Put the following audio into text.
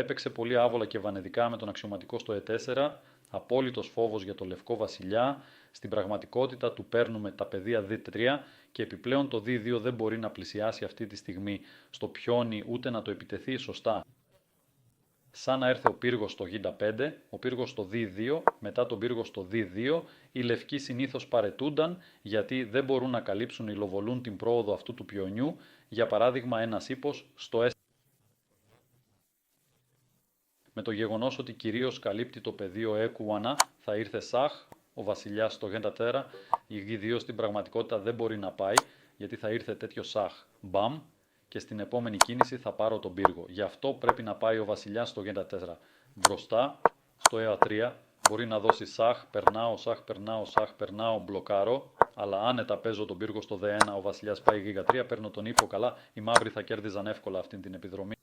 Έπαιξε πολύ άβολα και βανεδικά με τον αξιωματικό στο E4, απόλυτος φόβος για το λευκό βασιλιά, στην πραγματικότητα του παίρνουμε τα πεδία D3 και επιπλέον το D2 δεν μπορεί να πλησιάσει αυτή τη στιγμή στο πιόνι ούτε να το επιτεθεί σωστά. Σαν να έρθει ο πύργος στο Γ5, ο πύργος στο D2, μετά τον πύργο στο D2, οι λευκοί συνήθως παρετούνταν γιατί δεν μπορούν να καλύψουν ή λοβολούν την πρόοδο αυτού του πιονιού, για παράδειγμα ένας ύπος στο S. Με το γεγονός ότι κυρίως καλύπτει το πεδίο Εκουάνα, θα ήρθε Σαχ, ο βασιλιάς στο Γ4, η Γ2 στην πραγματικότητα δεν μπορεί να πάει, γιατί θα ήρθε τέτοιο Σαχ, μπαμ, και στην επόμενη κίνηση θα πάρω τον πύργο. Γι' αυτό πρέπει να πάει ο βασιλιάς στο Γ4. Μπροστά, στο E3, μπορεί να δώσει Σαχ, περνάω, Σαχ, περνάω, Σαχ, περνάω, μπλοκάρω, αλλά άνετα παίζω τον πύργο στο D1, ο βασιλιάς πάει Γ3, παίρνω τον ύπο καλά, οι μαύροι θα κέρδιζαν εύκολα αυτή την επιδρομή.